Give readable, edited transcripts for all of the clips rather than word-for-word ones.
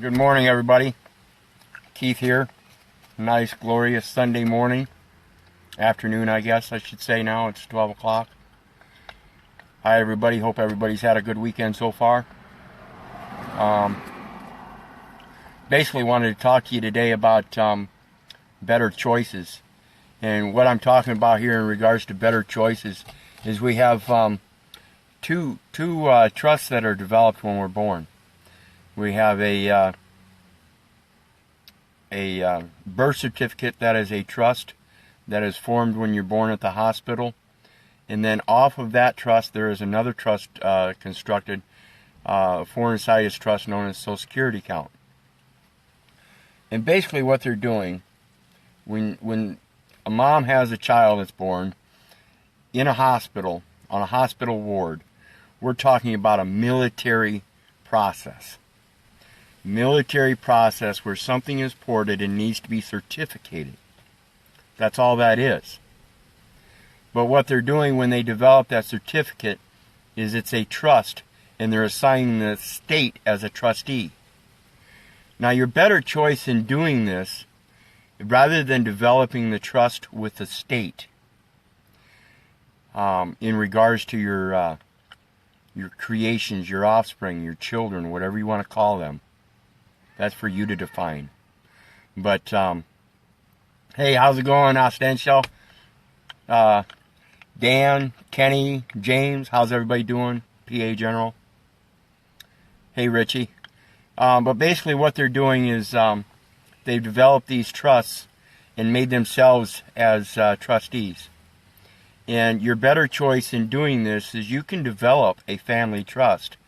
Good morning, everybody. Keith here. Nice, glorious Sunday morning. Afternoon, I guess I should say now. It's 12 o'clock. Hi, everybody. Hope everybody's had a good weekend so far. Basically wanted to talk to you today about better choices. And what I'm talking about here in regards to better choices is we have two trusts that are developed when we're born. We have a birth certificate that is a trust that is formed when you're born at the hospital. And then off of that trust, there is another trust constructed, a foreign situs trust known as Social Security account. And basically what they're doing, when a mom has a child that's born in a hospital, on a hospital ward, we're talking about a military process. Military process where something is ported and needs to be certificated. That's all that is. But what they're doing when they develop that certificate is it's a trust, and they're assigning the state as a trustee. Now, your better choice in doing this, rather than developing the trust with the state, in regards to your creations, your offspring, your children, whatever you want to call them, that's for you to define. But, hey, how's it going, Ostenshaw? Dan, Kenny, James, how's everybody doing? PA General. Hey, Richie. But basically what they're doing is they've developed these trusts and made themselves as trustees. And your better choice in doing this is you can develop a family trust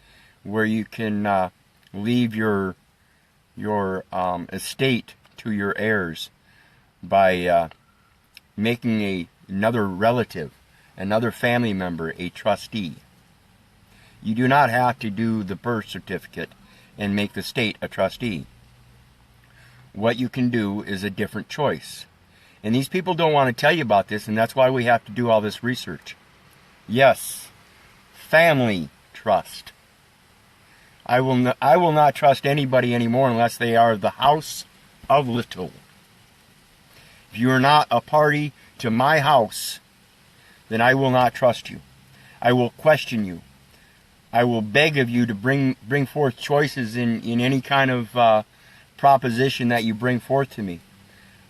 where you can leave your estate to your heirs by making another relative, another family member, a trustee. You do not have to do the birth certificate and make the state a trustee. What you can do is a different choice. And these people don't want to tell you about this, and that's why we have to do all this research. Yes, family trust. I will not trust anybody anymore unless they are the house of Little. If you are not a party to my house, then I will not trust you. I will question you. I will beg of you to bring forth choices in any kind of proposition that you bring forth to me.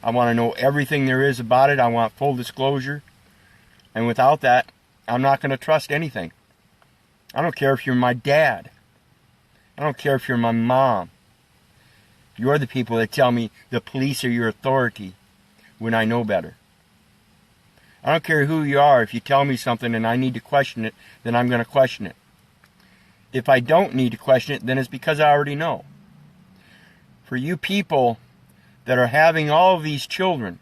I want to know everything there is about it. I want full disclosure. And without that, I'm not going to trust anything. I don't care if you're my dad. I don't care if you're my mom. You're the people that tell me the police are your authority when I know better. I don't care who you are. If you tell me something and I need to question it, then I'm going to question it. If I don't need to question it, then it's because I already know. For you people that are having all of these children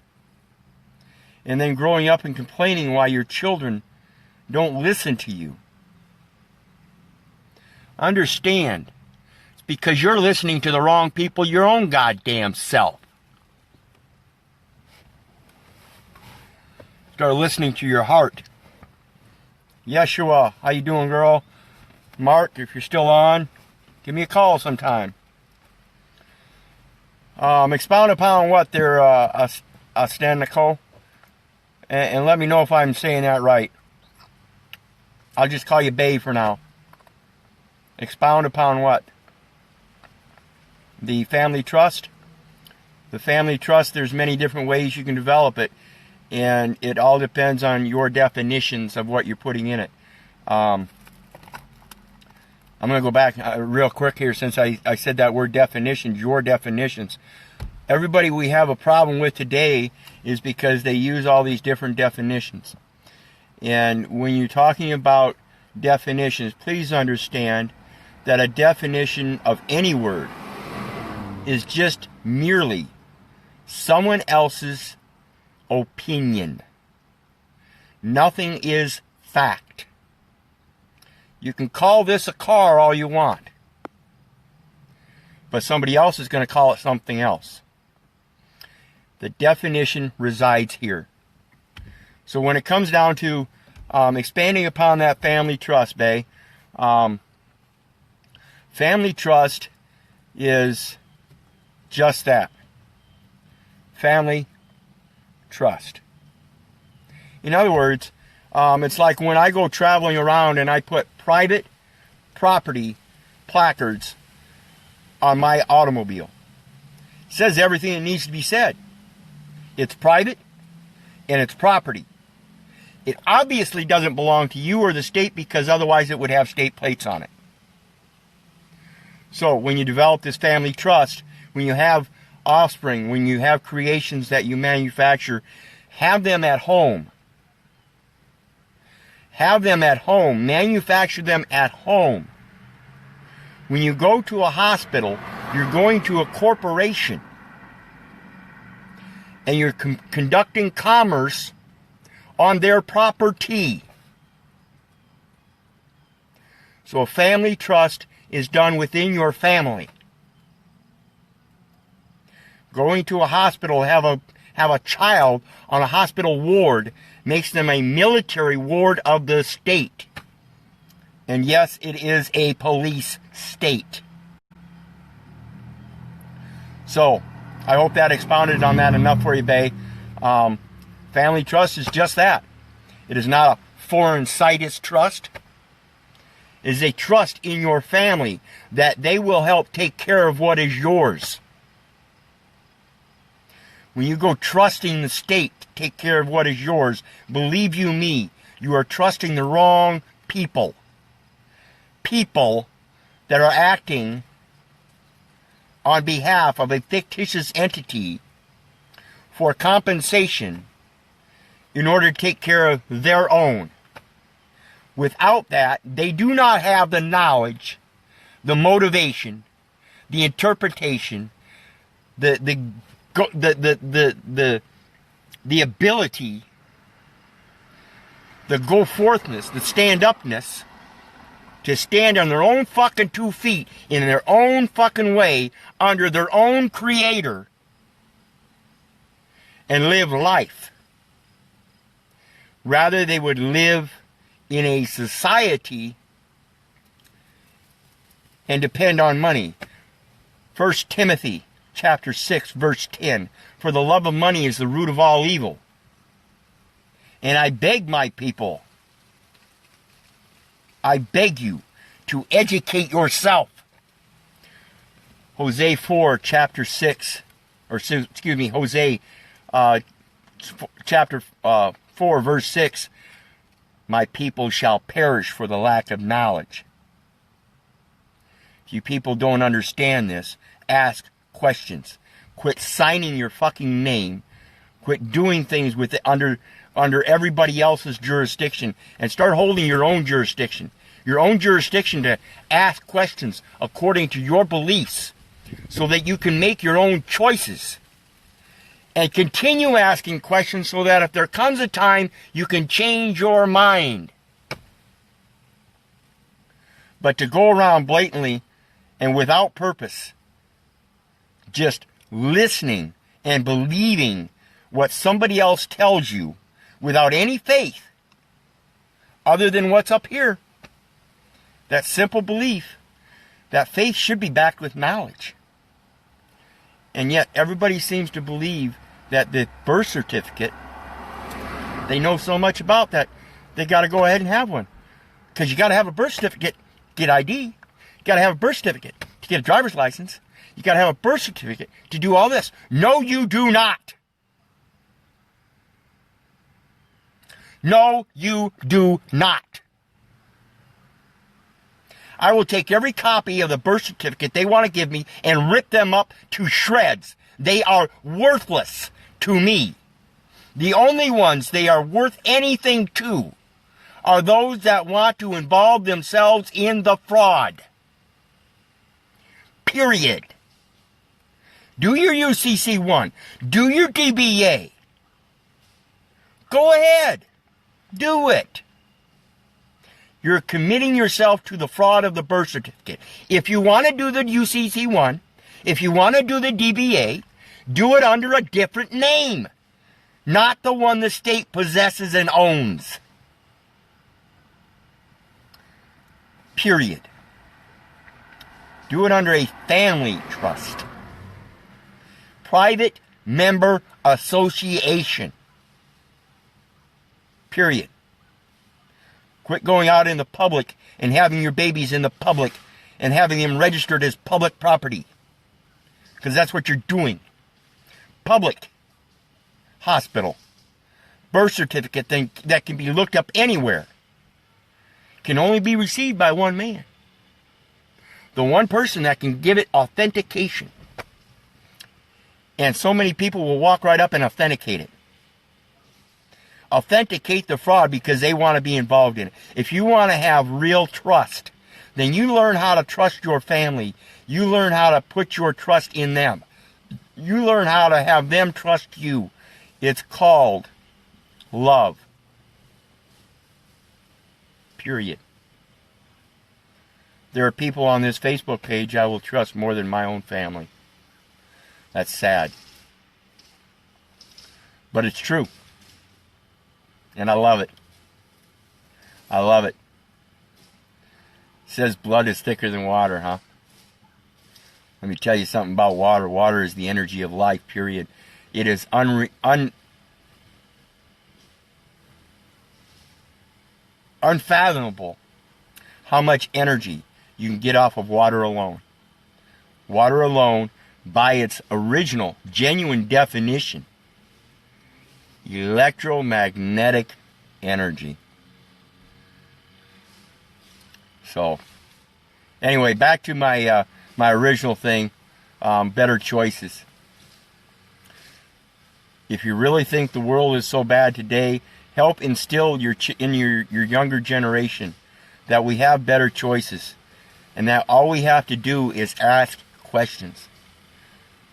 and then growing up and complaining why your children don't listen to you, understand, it's because you're listening to the wrong people your own goddamn self. Start listening to your heart. Yeshua, how you doing, girl? Mark, if you're still on, give me a call sometime. Expound upon what there, Astanico, and let me know if I'm saying that right. I'll just call you Bay for now. Expound upon what? The family trust? The family trust, there's many different ways you can develop it, and it all depends on your definitions of what you're putting in it. I'm going to go back real quick here since I said that word definitions, your definitions. Everybody we have a problem with today is because they use all these different definitions. And when you're talking about definitions, please understand that a definition of any word is just merely someone else's opinion. Nothing is fact. You can call this a car all you want, but somebody else is going to call it something else. The definition resides here. So when it comes down to expanding upon that family trust, family trust is Just that. Family trust. In other words, it's like when I go traveling around and I put private property placards on my automobile. It says everything that needs to be said. It's private and it's property. It obviously doesn't belong to you or the state, because otherwise it would have state plates on it. So when you develop this family trust, when you have offspring, when you have creations that you manufacture, have them at home. Have them at home. Manufacture them at home. When you go to a hospital, you're going to a corporation. And you're conducting commerce on their property. So a family trust is done within your family. Going to a hospital, have a child on a hospital ward makes them a military ward of the state. And yes, it is a police state. So, I hope that expounded on that enough for you, Bay. Family trust is just that. It is not a foreign situs trust. It is a trust in your family that they will help take care of what is yours. When you go trusting the state to take care of what is yours, believe you me, you are trusting the wrong people. People that are acting on behalf of a fictitious entity for compensation in order to take care of their own. Without that, they do not have the knowledge, the motivation, the interpretation, the ability, the go-forthness, the stand-upness to stand on their own fucking 2 feet in their own fucking way under their own creator and live life. Rather, they would live in a society and depend on money. 1 Timothy chapter 6, verse 10. For the love of money is the root of all evil. And I beg my people, I beg you to educate yourself. Hosea 4, chapter 6, Hosea chapter 4, verse 6. My people shall perish for the lack of knowledge. If you people don't understand this, ask questions. Quit signing your fucking name. Quit doing things with it under everybody else's jurisdiction, and start holding your own jurisdiction. Your own jurisdiction to ask questions according to your beliefs so that you can make your own choices. And continue asking questions so that if there comes a time, you can change your mind. But to go around blatantly and without purpose, just listening and believing what somebody else tells you without any faith other than what's up here, that simple belief, that faith should be backed with knowledge. And yet everybody seems to believe that the birth certificate, they know so much about that, they got to go ahead and have one. Because you got to have a birth certificate to get ID. You got to have a birth certificate to get a driver's license. You got to have a birth certificate to do all this. No, you do not. No, you do not. I will take every copy of the birth certificate they want to give me and rip them up to shreds. They are worthless to me. The only ones they are worth anything to are those that want to involve themselves in the fraud. Period. Do your UCC1. Do your DBA. Go ahead. Do it. You're committing yourself to the fraud of the birth certificate. If you want to do the UCC1, if you want to do the DBA, do it under a different name, not the one the state possesses and owns. Period. Do it under a family trust. private member association. Period. Quit going out in the public and having your babies in the public and having them registered as public property. Because that's what you're doing. Public hospital. Birth certificate thing that can be looked up anywhere. Can only be received by one man. The one person that can give it authentication. And so many people will walk right up and authenticate it. Authenticate the fraud because they want to be involved in it. If you want to have real trust, then you learn how to trust your family. You learn how to put your trust in them. You learn how to have them trust you. It's called love. Period. There are people on this Facebook page I will trust more than my own family. That's sad. But it's true. And I love it. I love it. It says blood is thicker than water, huh? Let me tell you something about water. Water is the energy of life, period. It is unfathomable how much energy you can get off of water alone. Water alone, by its original, genuine definition, electromagnetic energy. So, anyway, back to my my original thing, better choices. If you really think the world is so bad today, help instill in your younger generation that we have better choices, and that all we have to do is ask questions.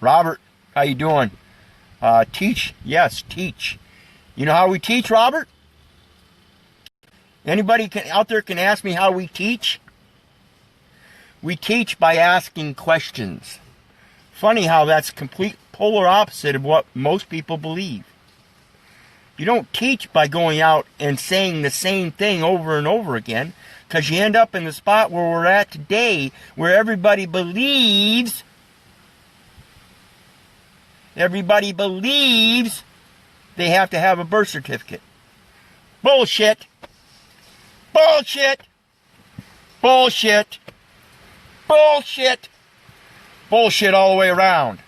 Robert, how you doing? Teach? Yes, teach. You know how we teach, Robert? Anybody out there can ask me how we teach? We teach by asking questions. Funny how that's complete polar opposite of what most people believe. You don't teach by going out and saying the same thing over and over again, because you end up in the spot where we're at today, where everybody believes they have to have a birth certificate. Bullshit. Bullshit. Bullshit. Bullshit. Bullshit all the way around.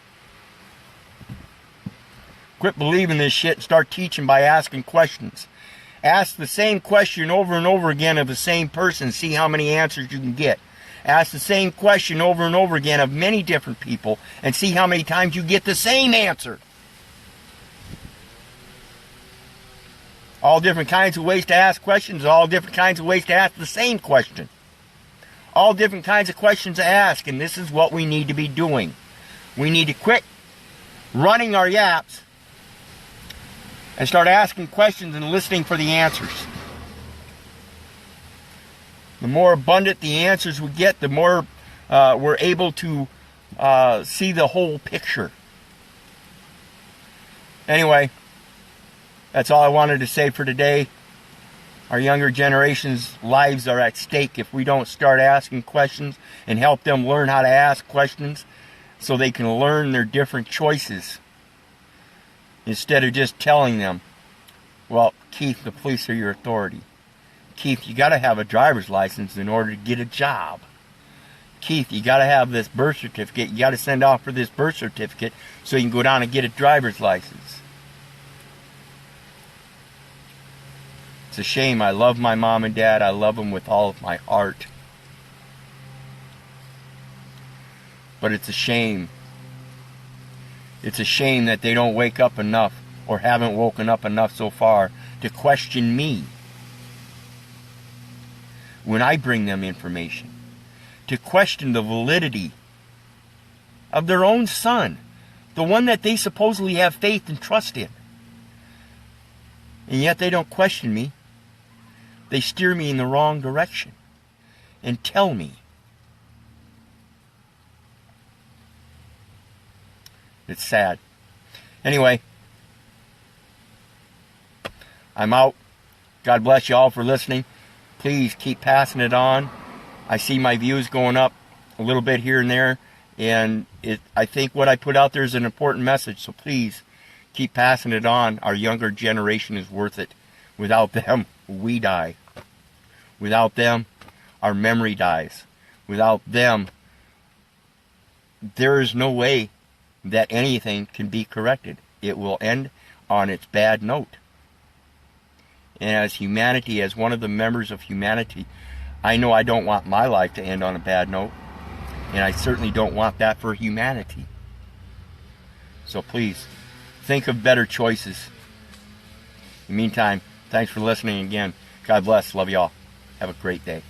Quit believing this shit and start teaching by asking questions. Ask the same question over and over again of the same person. See how many answers you can get. Ask the same question over and over again of many different people and see how many times you get the same answer. All different kinds of ways to ask questions, all different kinds of ways to ask the same question. All different kinds of questions to ask, and this is what we need to be doing. We need to quit running our yaps and start asking questions and listening for the answers. The more abundant the answers we get, the more we're able to see the whole picture. Anyway, that's all I wanted to say for today. Our younger generation's lives are at stake if we don't start asking questions and help them learn how to ask questions so they can learn their different choices. Instead of just telling them, well, Keith, the police are your authority. Keith, you got to have a driver's license in order to get a job. Keith, you got to have this birth certificate. You got to send off for this birth certificate so you can go down and get a driver's license. It's a shame. I love my mom and dad. I love them with all of my heart. But it's a shame. It's a shame that they don't wake up enough or haven't woken up enough so far to question me when I bring them information, to question the validity of their own son, the one that they supposedly have faith and trust in. And yet they don't question me. They steer me in the wrong direction and tell me. It's sad. Anyway, I'm out. God bless you all for listening. Please keep passing it on. I see my views going up a little bit here and there And I think what I put out there is an important message, so please keep passing it on. Our younger generation is worth it. Without them, we die. Without them, our memory dies. Without them, there is no way that anything can be corrected. It will end on its bad note. And as humanity, as one of the members of humanity, I know I don't want my life to end on a bad note. And I certainly don't want that for humanity. So please, think of better choices. In the meantime, thanks for listening again. God bless. Love you all. Have a great day.